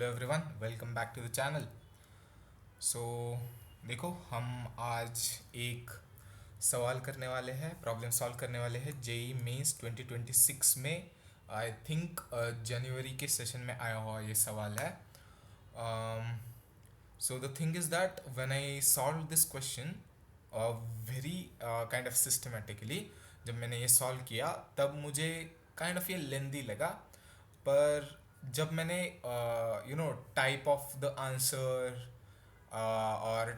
Hello everyone, welcome back to the channel. So देखो, हम आज एक सवाल करने वाले हैं, प्रॉब्लम सॉल्व करने वाले हैं जेई मेंस 2026 में। आई थिंक जनवरी के सेशन में आया हुआ ये सवाल है। So the thing is that when I solve this question very kind of systematically, जब मैंने ये सॉल्व किया तब मुझे काइंड ऑफ ये लेंदी लगा। पर जब मैंने टाइप ऑफ द आंसर और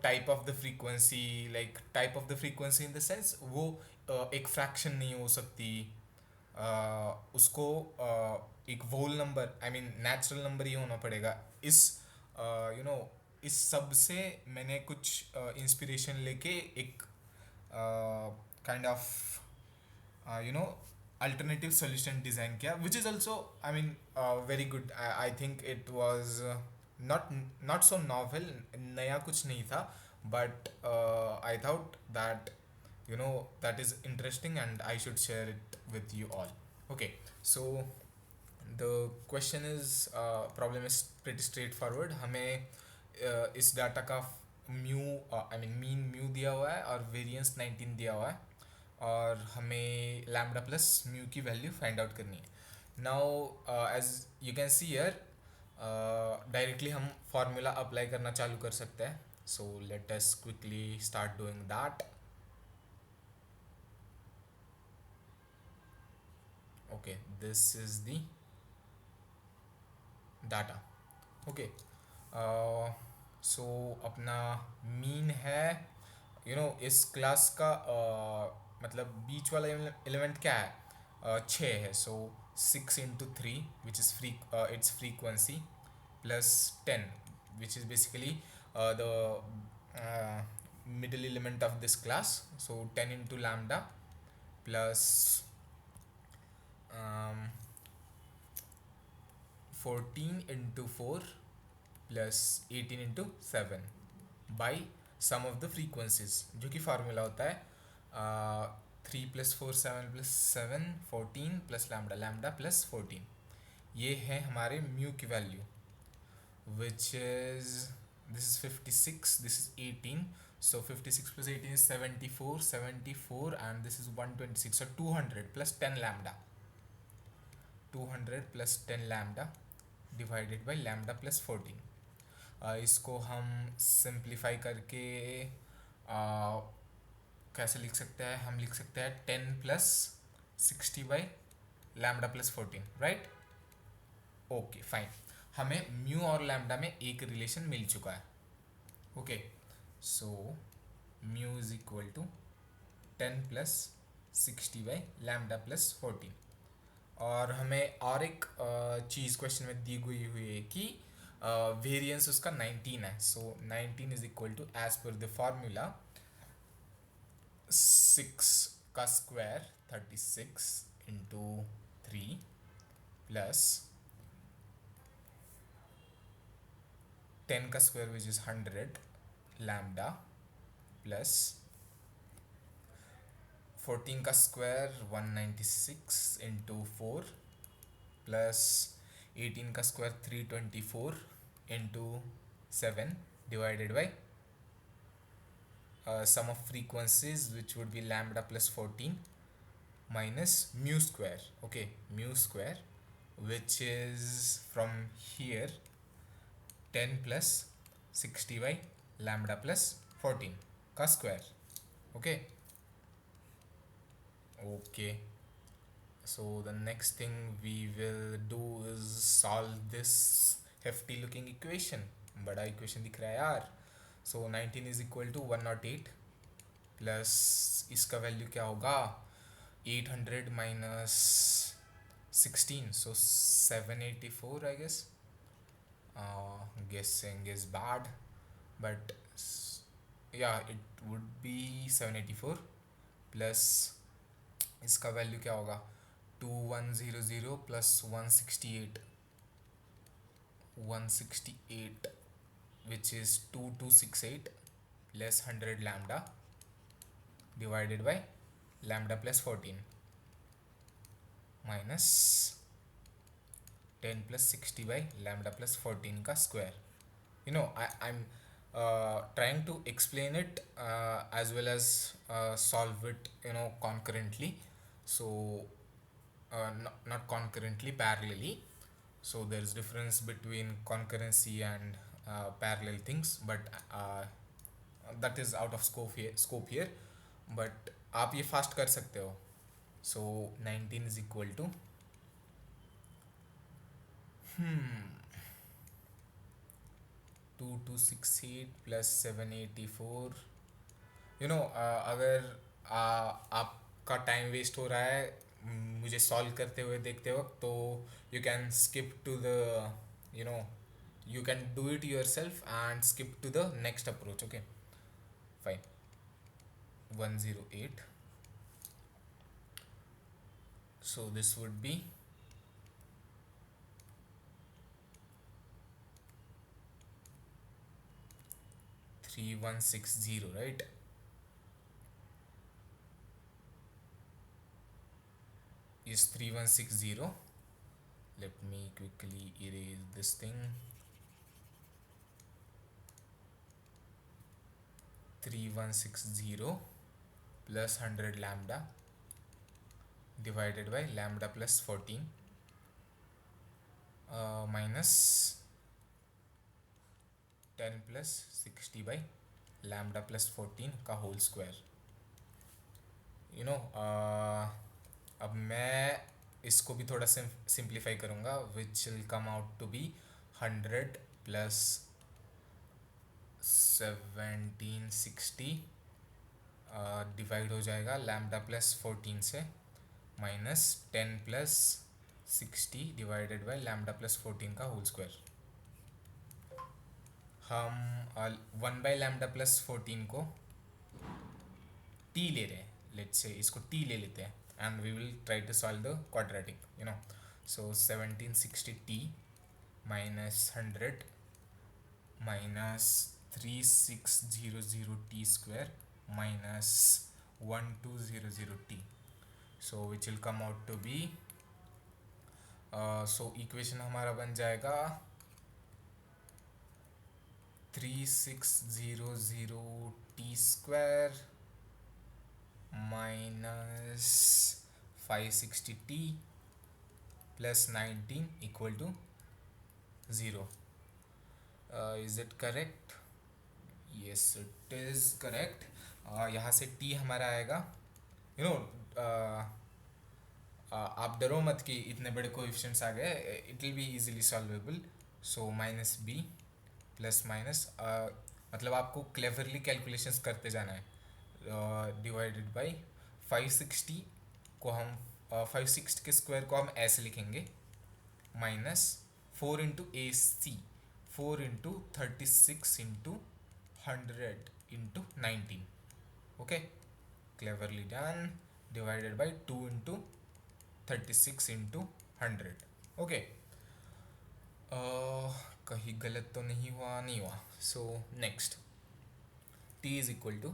type of the frequency, like type of the frequency in the sense वो एक फ्रैक्शन नहीं हो सकती। उसको एक whole number, I mean natural number ही होना पड़ेगा। इस यू नो इस सब से मैंने कुछ इंस्पिरेशन लेके एक kind of alternative solution design किया, which is also I mean very good. I think it was not not so novel, नया कुछ नहीं था, but I thought that that is interesting and I should share it with you all. Okay, so the question is, problem is pretty straightforward. हमें इस data का mu, I mean mean mu दिया हुआ है और वेरिएंस 19 दिया हुआ है, और हमें लैम्डा प्लस म्यू की वैल्यू फाइंड आउट करनी है। Now as you can see here, directly हम फार्मूला अप्लाई करना चालू कर सकते हैं। So let us quickly start doing that. Okay, this is the data. Okay, so अपना मीन है, इस क्लास का मतलब बीच वाला एलिमेंट क्या है, 6 है। So 6 into 3 which is free, it's frequency, plus 10 which is basically the middle element of this class. So 10 into lambda plus 14 into 4 plus 18 into 7 by sum of the frequencies, जो कि formula होता है 3 + 4 7 + 7 14 plus lambda, lambda plus 14। ये है हमारे mu की value, which is this is 56, this is 18। So 56 + 18 is 74, 74 and this is 126, so 200 + 10 lambda, 200 + 10 lambda divided by lambda plus 14। इसको हम सिंप्लीफाई करके कैसे लिख सकते हैं, हम लिख सकते हैं 10 + 60 by lambda plus 14, right. Okay fine, हमें म्यू और लैम्डा में एक रिलेशन मिल चुका है। Okay, so mu is equal to 10 + 60 by lambda plus 14। और हमें और एक चीज़ क्वेश्चन में दी गई हुई है कि वेरिएंस उसका 19 है। So 19 is equal to, as per the formula, 6 का स्क्वायर 36 × 3 प्लस 10 का square which is 100 lambda plus 14 का स्क्वायर 196 × 4 प्लस 18 का square 324 × 7 divided by sum of frequencies which would be lambda plus 14 minus mu square. Okay, mu square, which is from here 10 + 60 by lambda plus 14 का square. Okay, okay, so the next thing we will do is solve this hefty looking equation. बड़ा equation दिख रहा है यार। So 19 is equal to 108 plus इसका value क्या होगा, 800 minus 16, so 784 I guess. guessing is bad, but yeah, it would be 784 plus इसका value क्या होगा, 2100 plus 168, 168 which is 2268 less 100 lambda divided by lambda plus 14 minus 10 plus 60 by lambda plus 14 का square. I'm trying to explain it as well as solve it, concurrently. So not concurrently, parallelly. So there's difference between concurrency and parallel things, but uh, that is out of scope here. But आप ये fast कर सकते हो. So 19 is equal to 2268 plus 784. अगर आपका time waste हो रहा है मुझे सॉल्व करते हुए देखते वक्त, तो you can skip to the you know you can do it yourself and skip to the next approach. Okay, fine. 108. So this would be 3160, right? Is 3160. Let me quickly erase this thing. 3160 plus 100 lambda divided by lambda plus 14 minus 10 plus 60 by lambda plus 14 का whole square. अब मैं इसको भी थोड़ा simplify करूँगा, which will come out to be 100 plus 1760 divide हो जाएगा lambda plus 14 से, minus 10 plus 60 divided by lambda plus 14 का होल स्क्वायर. हम 1 बाई लैम्डा प्लस 14 को टी ले रहे हैं, लेट्स से इसको टी ले लेते हैं, and we will try to solve the quadratic. So 1760t minus 100 minus 3600t square minus 1200t, so which will come out to be so equation हमारा बन जाएगा 3600t square minus 560t plus 19 equal to 0. Is it correct? Yes, it is correct. यहाँ से t हमारा आएगा, आप डरो मत कि इतने बड़े कोएफिशिएंट्स आ गए, it will be easily solvable. So minus b plus minus, मतलब आपको क्लेवरली कैलकुलेशंस करते जाना है. डिवाइडेड बाई 560 को हम 560 के स्क्वायर को हम ऐसे लिखेंगे, minus 4 into a c, 4 into 36 into 100 into 19. Okay, cleverly done. Divided by 2 into 36 into 100. Okay, कहीं गलत तो नहीं हुआ. So next t is equal to,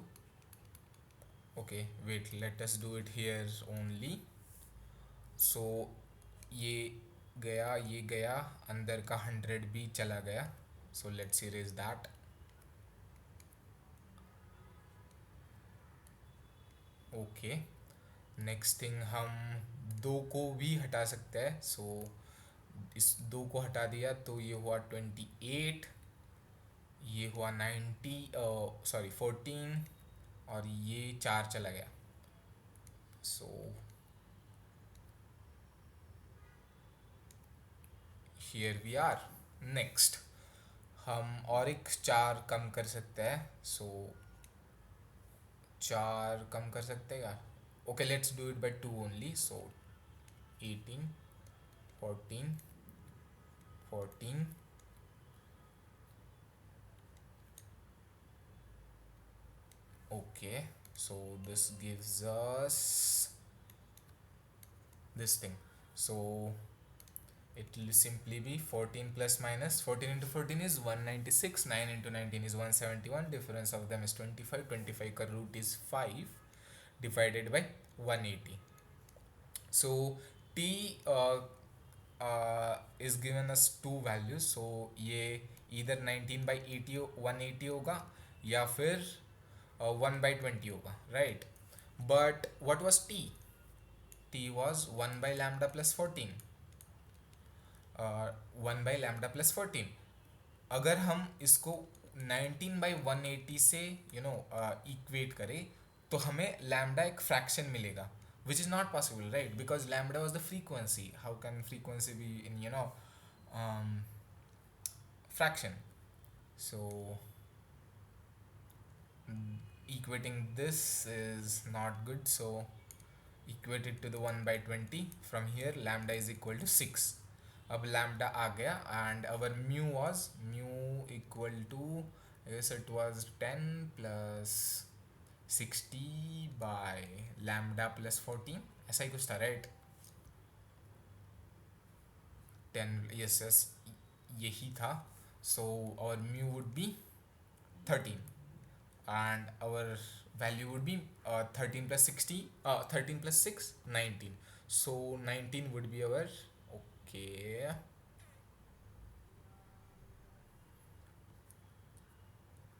okay wait, let us do it here only. so ये गया अंदर का 100 भी चला गया, so let's erase that. okay, next thing हम 2 को भी हटा सकते हैं. so इस 2 को हटा दिया तो ये हुआ 28, ये हुआ 90 सॉरी 14, और ये 4 चला गया. So here we are. Next हम और एक 4 कम कर सकते हैं. सो 4 कम कर सकते हैं यार. Okay, let's do it by 2 only. So 18 14 14. okay, so this gives us this thing. so it will simply be 14 plus minus 14 into 14 is 196, 9 into 19 is 171, difference of them is 25, 25 का root is 5 divided by 180. so t is given us two values, so ये either 19 by 80 180 होगा या फिर 1 by 20 होगा, right? But what was t? T was 1 by lambda plus 14, 1 by lambda plus 14. अगर हम इसको 19 by 180 से इक्वेट करें तो हमें लैम्डा एक फ्रैक्शन मिलेगा, which is not possible, right? Because lambda was the frequency. How can frequency be in fraction? So equating this is not good, so equate it to the 1 by 20. From here lambda is equal to 6. अब lambda आ गया and our mu was equal to, I guess it was 10 plus 60 by lambda plus 14, ऐसा ही कुछ था, right? 10, yes, yes, यही था. So our mu would be 13 and our value would be 13 plus 60, 13 plus 6, 19. So 19 would be our, okay,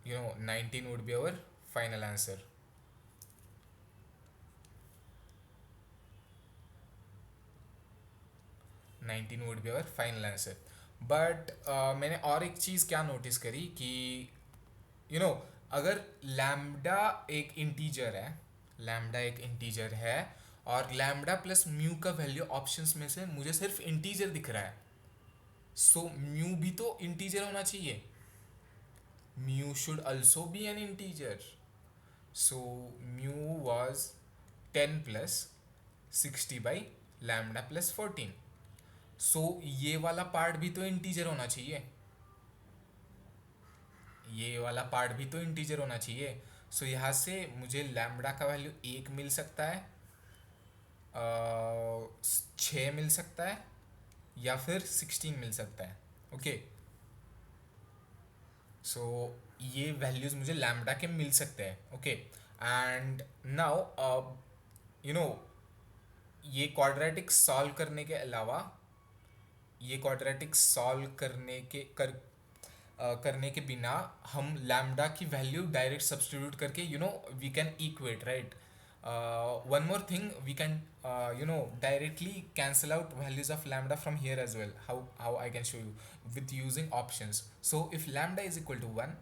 19 would be our final answer. Nineteen would be our final answer. But मैंने और एक चीज़ क्या notice करी कि अगर lambda एक integer है, और लैम्डा प्लस म्यू का वैल्यू ऑप्शंस में से मुझे सिर्फ इंटीजर दिख रहा है, सो म्यू भी तो इंटीजर होना चाहिए. Mu should also be N integer. So mu was 10 plus 60 by lambda plus 14. सो ये वाला पार्ट भी तो इंटीजर होना चाहिए. सो यहाँ से मुझे लैम्डा का वैल्यू 1 मिल सकता है, 6 मिल सकता है, या फिर 16 मिल सकता है. ओके, सो ये वैल्यूज मुझे लैम्डा के मिल सकते हैं. ओके, एंड नाउ ये क्वाड्रेटिक सॉल्व करने के अलावा, करने के बिना हम लैम्डा की वैल्यू डायरेक्ट सब्स्टिट्यूट करके we can equate, right? One more thing, we can directly cancel out values of lambda from here as well. How I can show you with using options. So if lambda is equal to 1,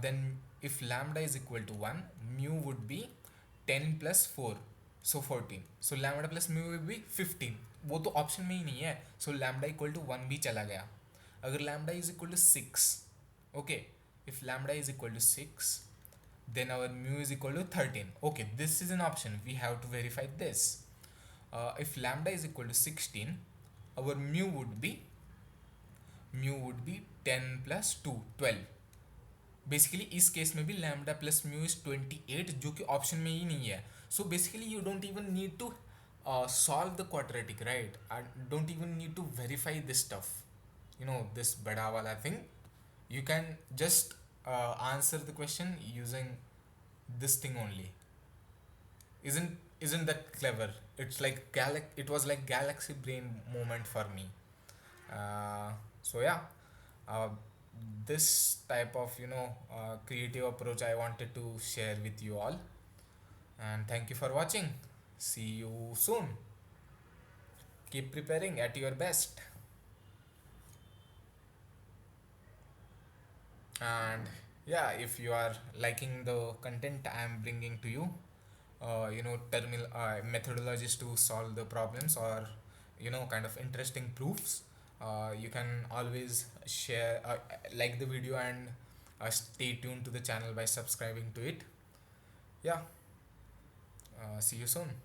then if lambda is equal to 1, mu would be 10 plus 4, so 14. So lambda plus mu will be 15. वो तो option में ही नहीं है, so lambda equal to 1 भी चला गया. अगर lambda is equal to 6, okay, if lambda is equal to 6, then our mu is equal to 13. Okay, this is an option, we have to verify this. If lambda is equal to 16, our mu would be 10 plus 2, 12. Basically इस case में भी lambda plus mu is 28, जो कि option में ही नहीं है. So basically you don't even need to solve the quadratic, right? I don't even need to verify this stuff, this bada wala thing. You can just answer the question using this thing only. Isn't that clever? It's like it was like galaxy brain moment for me. So yeah, this type of creative approach I wanted to share with you all, and thank you for watching. See you soon. Keep preparing at your best. And yeah, if you are liking the content I am bringing to you, methodologies to solve the problems, or kind of interesting proofs, you can always share, like the video, and stay tuned to the channel by subscribing to it. Yeah, see you soon.